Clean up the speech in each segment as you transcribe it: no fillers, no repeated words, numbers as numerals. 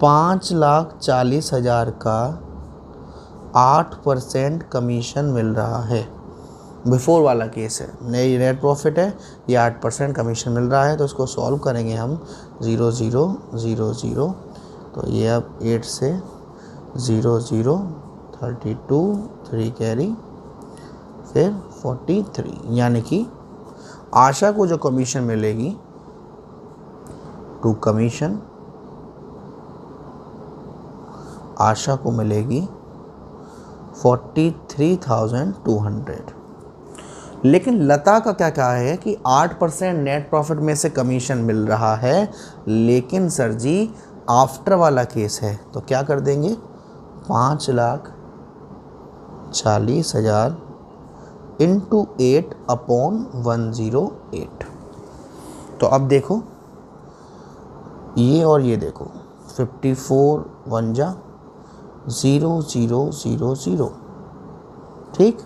5,40,000 का 8% कमीशन मिल रहा है। बिफोर वाला केस है, नई नेट प्रॉफिट है, ये 8% कमीशन मिल रहा है। तो इसको सॉल्व करेंगे हम 0 0 0 0, तो ये अब 8 से 0 0 32 3 कैरी फिर 43, यानी कि आशा को जो कमीशन मिलेगी टू कमीशन आशा को मिलेगी 43,200। लेकिन लता का क्या कहा है कि 8% नेट प्रॉफिट में से कमीशन मिल रहा है, लेकिन सर जी आफ्टर वाला केस है, तो क्या कर देंगे 5,40,000 इंटू 8/108। तो अब देखो ये और ये देखो 54 1 जा 0 0 0 0, ठीक,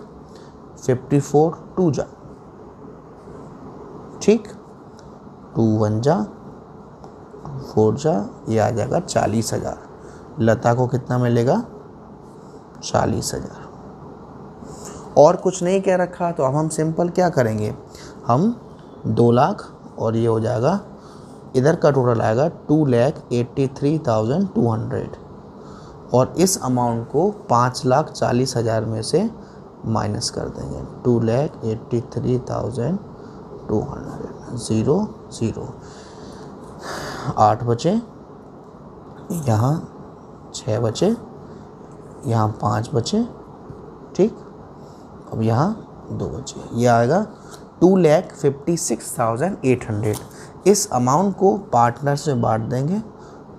54 2 जा, ठीक, 2 1 जा 4 जा, ये आ जाएगा 40,000। लता को कितना मिलेगा 40,000। और कुछ नहीं कह रखा, तो अब हम सिंपल क्या करेंगे, हम 2 लाख और ये हो जाएगा, इधर का टोटल आएगा 2,83,200 और इस अमाउंट को 5,40,000 में से माइनस कर देंगे। 2,83,200 0 0, 8 बचे, यहाँ 6 बचे, यहाँ 5 बचे, ठीक, अब यहाँ 2 बचे, ये आएगा 2,56,800। इस अमाउंट को पार्टनर से बांट देंगे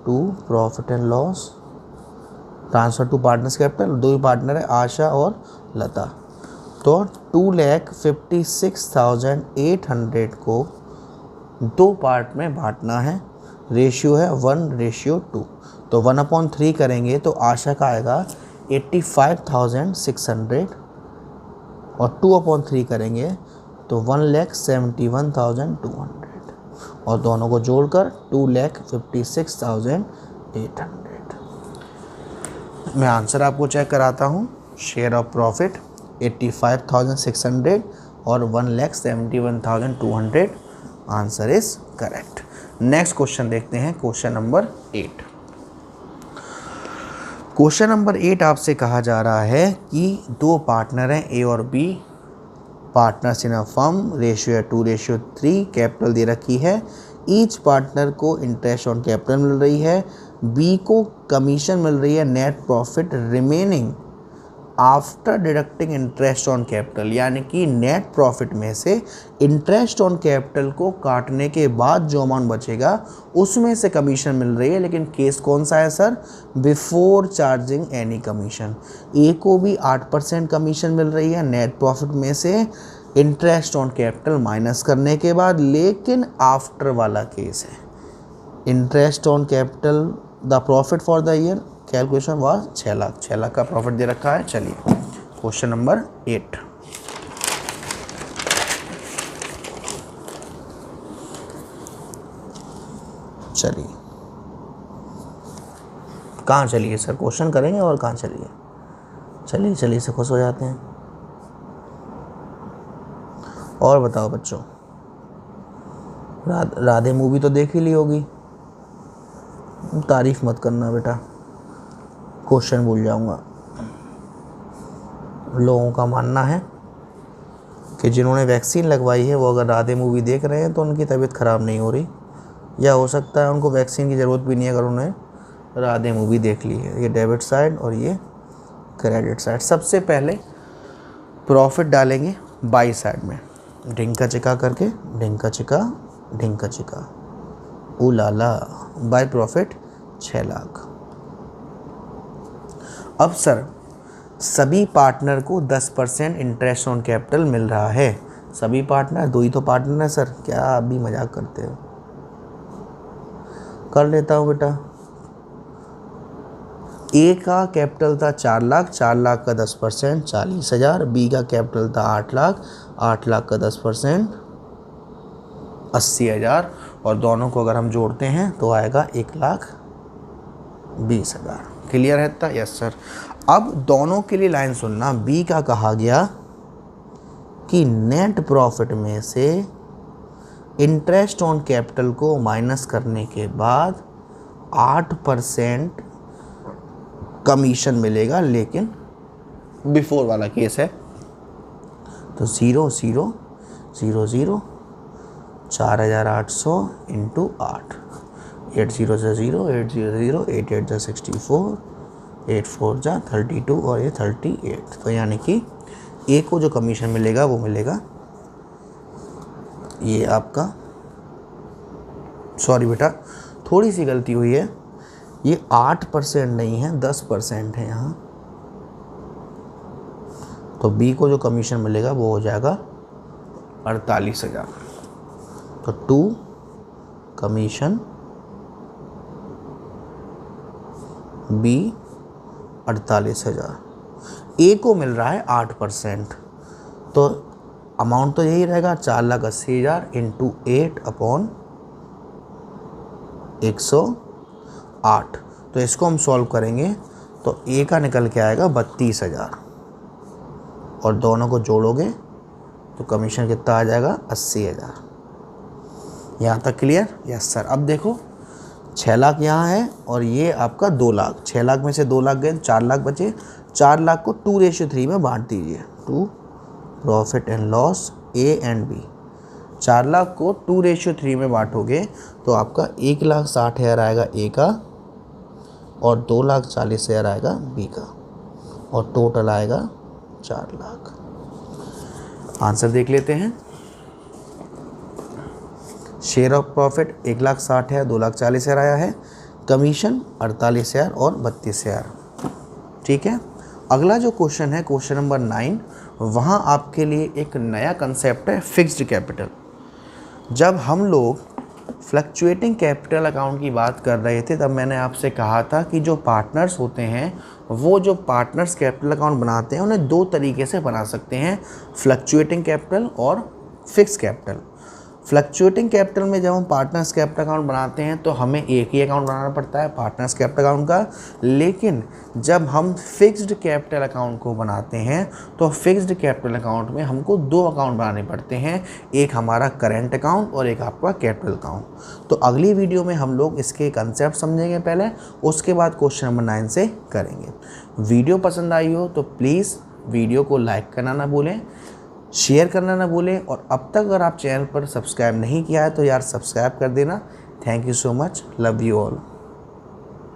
to profit and loss, transfer to partners capital. 2 ही पार्टनर है, आशा और लता। तो 2,56,800 को 2 पार्ट में बांटना है, रेशियो है 1:2। तो 1/3 करेंगे तो आशा का आएगा 85,600 और 2/3 करेंगे तो 1,71,200 और दोनों को जोड़कर 2,56,800। मैं आंसर आपको चेक कराता हूँ। शेयर ऑफ प्रॉफिट 85,600 और 1,71,200। Answer is correct. Next question देखते हैं, क्वेश्चन नंबर 8। क्वेश्चन नंबर 8 आपसे कहा जा रहा है कि 2 पार्टनर हैं ए और B, partners in a firm, ratio है 2:3, कैपिटल दे रखी है। ईच पार्टनर को इंटरेस्ट ऑन कैपिटल मिल रही है, बी को कमीशन मिल रही है net profit remaining after deducting interest on capital, यानी कि नेट प्रॉफिट में से इंटरेस्ट ऑन कैपिटल को काटने के बाद जो अमाउंट बचेगा उसमें से कमीशन मिल रही है। लेकिन केस कौन सा है sir, before charging any commission. A को भी 8% कमीशन मिल रही है नेट प्रॉफिट में से इंटरेस्ट ऑन कैपिटल माइनस करने के बाद, लेकिन आफ्टर वाला केस है interest on capital the profit for the year calculation was 6 lakh. 6 lakh का प्रॉफिट दे रखा है। चलिए क्वेश्चन नंबर 8। चलिए कहाँ चलिए सर, क्वेश्चन करेंगे और कहाँ चलिए, चलिए चलिए से खुश हो जाते हैं। और बताओ बच्चों, राधे मूवी तो देख ही ली होगी, तारीफ मत करना बेटा, क्वेश्चन भूल जाऊंगा। लोगों का मानना है कि जिन्होंने वैक्सीन लगवाई है वो अगर राधे मूवी देख रहे हैं तो उनकी तबीयत ख़राब नहीं हो रही, या हो सकता है उनको वैक्सीन की ज़रूरत भी नहीं है अगर उन्होंने राधे मूवी देख ली है। ये डेबिट साइड और ये क्रेडिट साइड। सबसे पहले प्रॉफिट डालेंगे बाई साइड में, ढिंका चिका करके, ढिंका चिका ढिंका चिका, उलाला, बाय प्रॉफिट 6 लाख। अब सर सभी पार्टनर को 10% इंटरेस्ट ऑन कैपिटल मिल रहा है। सभी पार्टनर, 2 ही तो पार्टनर है सर, क्या आप भी मजाक करते हो। कर लेता हूँ बेटा। ए का कैपिटल था 4 लाख, 4 लाख का 10% 40,000। बी का कैपिटल था 8 लाख, 8 लाख का 10% 80,000 और दोनों को अगर हम जोड़ते हैं तो आएगा 1,00,000 20,000। क्लियर है इतना? Yes sir. अब दोनों के लिए लाइन सुनना। बी का कहा गया कि नेट प्रॉफिट में से इंटरेस्ट ऑन कैपिटल को माइनस करने के बाद 8% कमीशन मिलेगा, लेकिन बिफोर वाला केस है। तो 0 0 0 0 4,800 इंटू 8, 8 0 से 0, 8 0 से 0, 8 8 जा 64, 8 4 जा 32 और ये 38। तो यानी कि ए को जो कमीशन मिलेगा वो मिलेगा ये आपका, सॉरी बेटा थोड़ी सी गलती हुई है, ये 8% नहीं है 10% है यहाँ। तो बी को जो कमीशन मिलेगा वो हो जाएगा 48,000। तो 2 कमीशन बी 48,000। ए को मिल रहा है 8%, तो अमाउंट तो यही रहेगा 4,80,000 इंटू 8/108। तो इसको हम सॉल्व करेंगे तो ए का निकल के आएगा 32,000 और दोनों को जोड़ोगे तो कमीशन कितना आ जाएगा 80,000। यहाँ तक क्लियर? Yes sir. अब देखो 6 लाख यहाँ है और ये आपका 2 लाख, 6 लाख में से 2 लाख गए, 4 लाख बचे। 4 लाख को 2:3 में बांट दीजिए। 2 profit and loss A and B. 4 lakh को 2:3 में बांटोगे तो आपका 1,60,000 आएगा ए का और 2,40,000 आएगा बी का और टोटल आएगा 4 लाख। आंसर देख लेते हैं। शेयर ऑफ प्रॉफिट 1,60,000 2,40,000 आया है, कमीशन 48,000 और 32,000। ठीक है। अगला जो क्वेश्चन है क्वेश्चन नंबर 9, वहाँ आपके लिए एक नया कंसेप्ट है फिक्स्ड कैपिटल। जब हम लोग फ्लक्चुएटिंग कैपिटल अकाउंट की बात कर रहे थे तब मैंने आपसे कहा था कि जो पार्टनर्स होते हैं वो जो पार्टनर्स कैपिटल अकाउंट बनाते हैं उन्हें 2 तरीके से बना सकते हैं, फ्लक्चुएटिंग कैपिटल और फिक्स कैपिटल। फ्लक्चुएटिंग कैपिटल में जब हम पार्टनर्स कैपिटल अकाउंट बनाते हैं तो हमें एक ही अकाउंट बनाना पड़ता है पार्टनर्स कैपिटल अकाउंट का, लेकिन जब हम फिक्स्ड कैपिटल अकाउंट को बनाते हैं तो फिक्स्ड कैपिटल अकाउंट में हमको 2 अकाउंट बनाने पड़ते हैं, एक हमारा करेंट अकाउंट और एक आपका कैपिटल अकाउंट। तो अगली वीडियो में हम लोग इसके कंसेप्ट समझेंगे पहले, उसके बाद क्वेश्चन नंबर 9 से करेंगे। वीडियो पसंद आई हो तो प्लीज़ वीडियो को लाइक करना ना भूलें, शेयर करना ना भूलें और अब तक अगर आप चैनल पर सब्सक्राइब नहीं किया है तो यार सब्सक्राइब कर देना। Thank you so much, love you all.